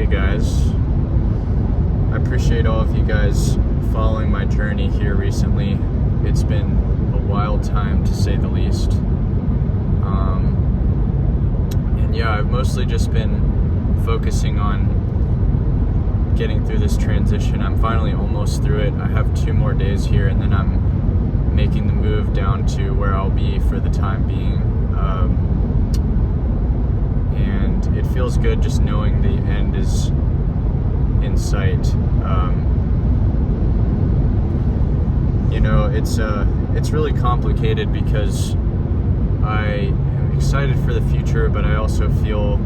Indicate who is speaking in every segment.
Speaker 1: guys. I appreciate all of you guys following my journey here recently. It's been a wild time, to say the least. And yeah, I've mostly just been focusing on getting through this transition. I'm finally almost through it. I have 2 more days here, and then I'm making the move down to where I'll be for the time being. And it feels good just knowing the end is in sight. It's really complicated because I am excited for the future, but I also feel,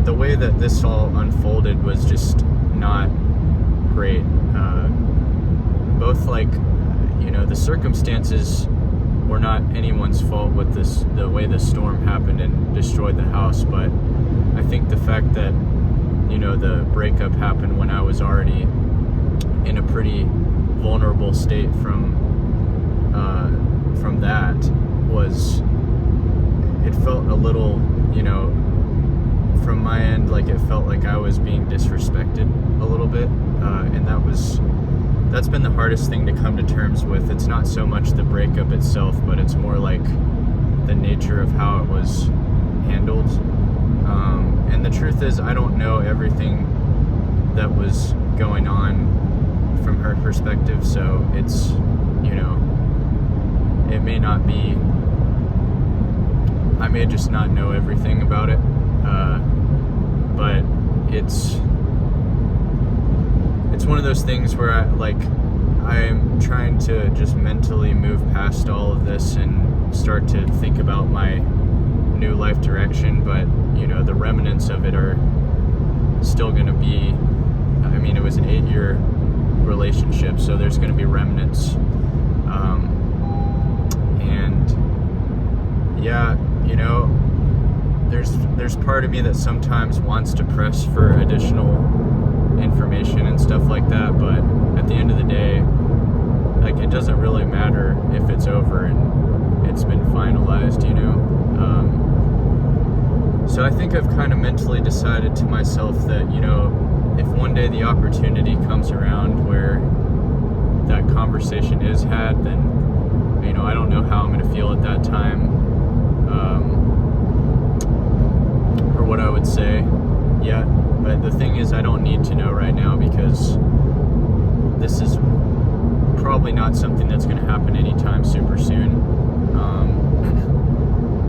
Speaker 1: the way that this all unfolded was just not great. Both the circumstances were not anyone's fault with the way the storm happened and destroyed the house, but I think the fact that the breakup happened when I was already in a pretty vulnerable state from that it felt a little, from my end, like it felt like I was being disrespected a little bit, and that's been the hardest thing to come to terms with. It's not so much the breakup itself, but it's more like the nature of how it was handled. And the truth is, I don't know everything that was going on from her perspective, so it's, it may not be, I may just not know everything about it, but it's one of those things where I'm trying to just mentally move past all of this and start to think about my new life direction, but the remnants of it are still going to be, it was an 8-year relationship, so there's going to be remnants, and yeah, there's part of me that sometimes wants to press for additional information and stuff like that, but at the end of the day, it doesn't really matter if it's over and it's been finalized, so I think I've kind of mentally decided to myself that, if one day the opportunity comes around where that conversation is had, then, I don't know how I'm going to feel at that time, or what I would say yet. But the thing is, I don't need to know right now, because this is probably not something that's going to happen anytime super soon.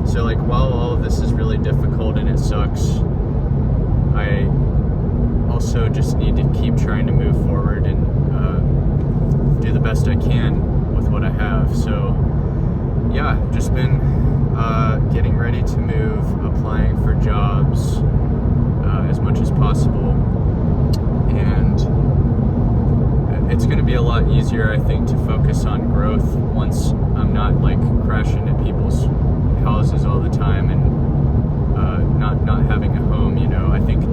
Speaker 1: So while all of this is really difficult and it sucks, I also just need to keep trying to move forward and do the best I can with what I have. So yeah, just been getting ready to move, applying for jobs as much as possible, and it's going to be a lot easier, I think, to focus on growth once I'm not crashing at people's houses all the time and not having a home. I think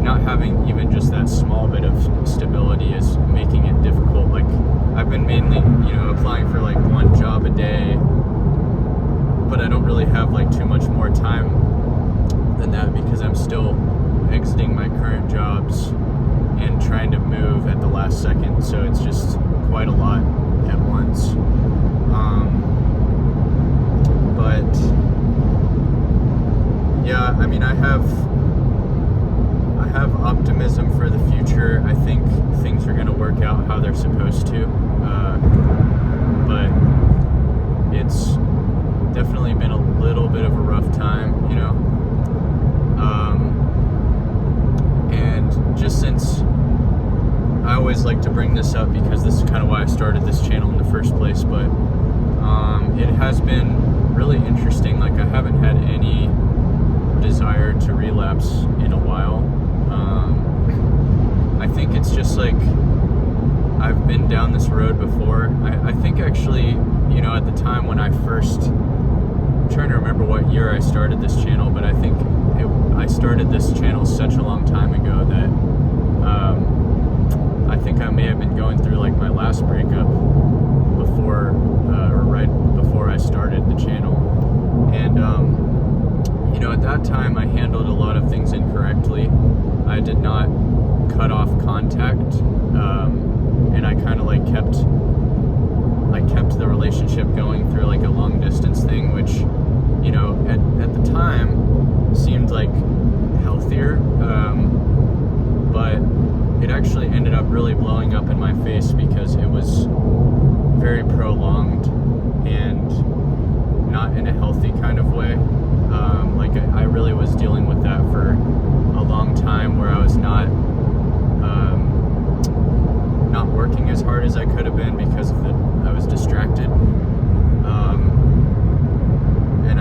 Speaker 1: not having even just that small bit of stability is making it difficult. I've been mainly applying for 1 job a day, but I don't really have too much more time than that, because I'm still exiting my current jobs and trying to move at the last second, so it's just quite a lot at once. But yeah, I have optimism for the future. I think things are going to work out how they're supposed to, but it's definitely been a little bit of a rough time, and just since I always like to bring this up because this is kind of why I started this channel in the first place, but it has been really interesting. I haven't had any desire to relapse in a while. I think it's just I've been down this road before. I think actually, at the time when I first, I'm trying to remember what year I started this channel, but I think I started this channel such a long time ago that I think I may have been going through my last breakup before, or right before I started the channel, and at that time I handled a lot of things incorrectly. I did not cut off contact, and I kind of kept the relationship going through like a long distance thing, which, at the time seemed like healthier, but it actually ended up really blowing up in my face because it was very prolonged and not in a healthy kind of way. I really was dealing with that for a long time, where I was not working as hard as I could have been because I was distracted, and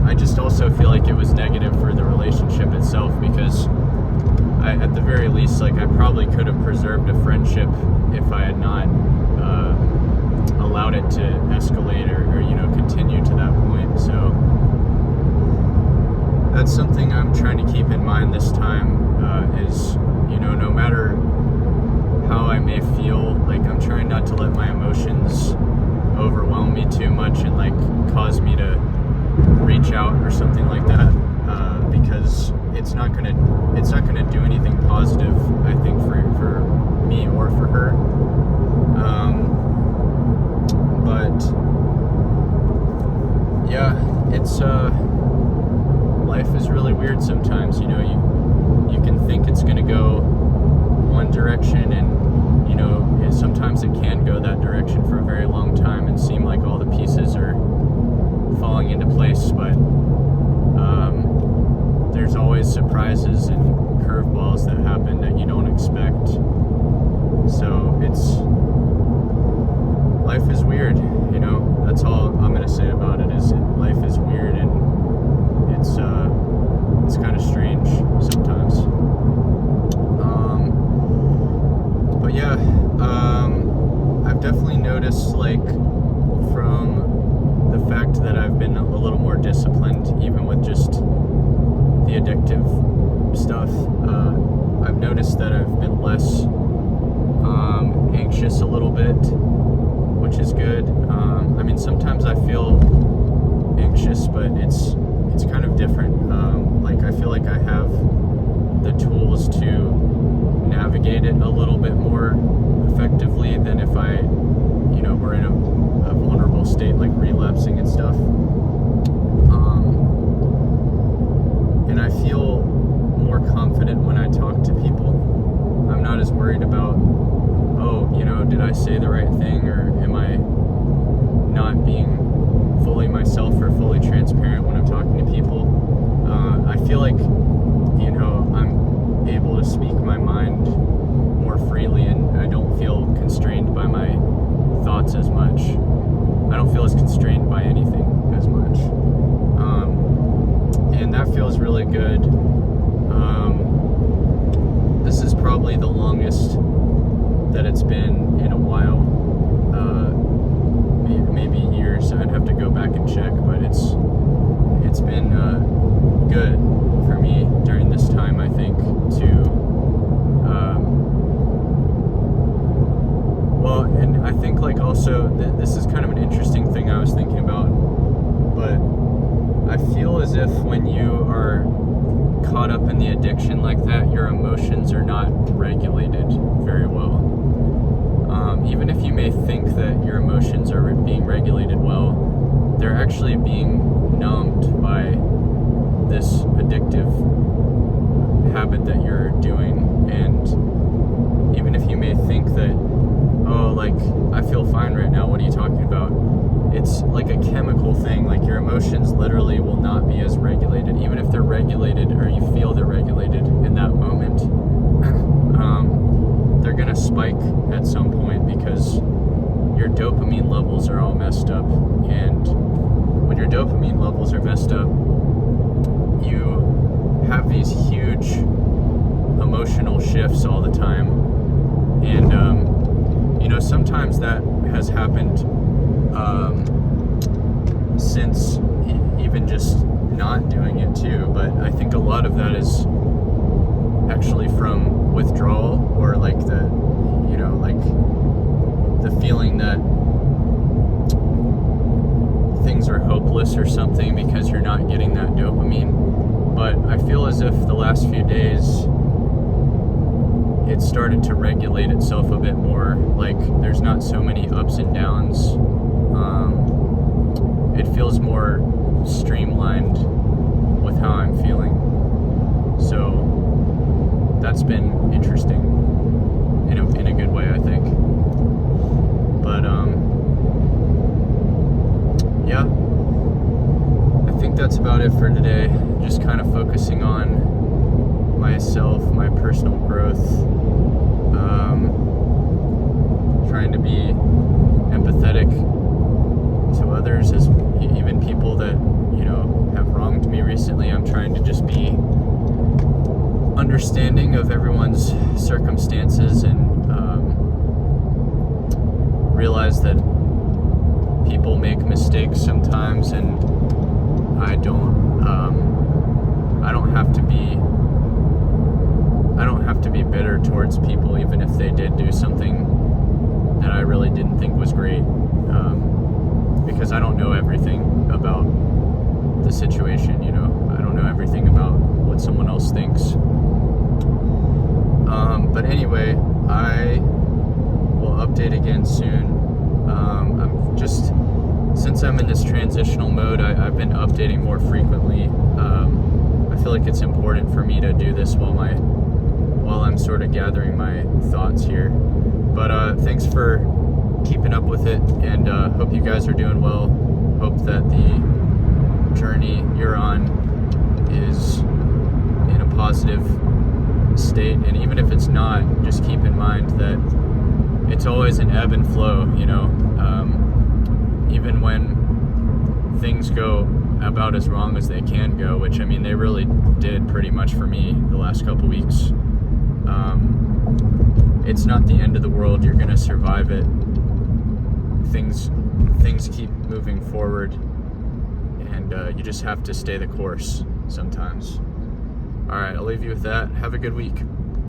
Speaker 1: I just also feel like it was negative for the relationship itself, because at the very least, I probably could have preserved a friendship if I had not allowed it to escalate or continue to that point. So that's something I'm trying to keep in mind this time, is, no matter how I may feel, I'm trying not to let my emotions overwhelm me too much and cause me to reach out or something like that, because it's not gonna do anything positive, I think, for me or for her. But yeah, it's life is really weird sometimes. You can think it's gonna go one direction, and sometimes it can go that direction for a very long time and seem like all the pieces are falling into place, but there's always surprises and curveballs that happen that you don't expect. So life is weird, that's all I'm gonna say about it, is life is weird, and it's kind of strange sometimes. But yeah, I've definitely noticed, from the fact that I've been a little more disciplined, even with just the addictive stuff, I've noticed that I've been less anxious a little bit, which is good. Sometimes I feel anxious, but it's kind of different. I feel like I have the tools to navigate it a little bit more effectively than if I, were in a vulnerable state, like relapsing and stuff. And I feel more confident when I talk to people. I'm not as worried about, did I say the right thing, or am I not being fully myself or fully transparent when I'm talking to people. I feel like, I'm able to speak my mind more freely, and I don't feel constrained by my thoughts as much. I don't feel as constrained by anything as much. And that feels really good. This is probably the longest that it's been in a while. Maybe years. I'd have to go back and check, but it's been good for me during this time, I think, and I think also this is kind of an interesting thing I was thinking about, but I feel as if when you are caught up in the addiction like that, your emotions are not regulated very well. Even if you may think that your emotions are being regulated well, they're actually being numbed by this addictive habit that you're doing. And even if you may think that, I feel fine right now, what are you talking about? It's like a chemical thing. Your emotions literally will not be as regulated, even if they're regulated, or you feel they're regulated in that moment. They're gonna spike at some point because your dopamine levels are all messed up, and when your dopamine levels are messed up, you have these huge emotional shifts all the time, and sometimes that has happened since even just not doing it too, but I think a lot of that is actually from withdrawal, or the feeling that things are hopeless or something because you're not getting that dopamine. But I feel as if the last few days it started to regulate itself a bit more. Like there's not so many ups and downs. It feels more streamlined with how I'm feeling. So that's been interesting in a good way, I think. But yeah, I think that's about it for today. Just kind of focusing on myself, my personal growth, trying to be empathetic to others, as even people that, have wronged me recently. I'm trying to just be understanding of everyone's circumstances and realize that people make mistakes sometimes, and I don't have to be bitter towards people, even if they did do something that I really didn't think was great, because I don't know everything about the situation. I don't know everything about what someone else thinks. But anyway, I will update again soon. Since I'm in this transitional mode, I've been updating more frequently. I feel like it's important for me to do this while I'm sort of gathering my thoughts here. But thanks for keeping up with it, and hope you guys are doing well. Hope that the journey you're on is in a positive state, and even if it's not, just keep in mind that it's always an ebb and flow. Even when things go about as wrong as they can go, which they really did pretty much for me the last couple weeks, it's not the end of the world. You're gonna survive it. Things keep moving forward, and you just have to stay the course sometimes. All right, I'll leave you with that. Have a good week.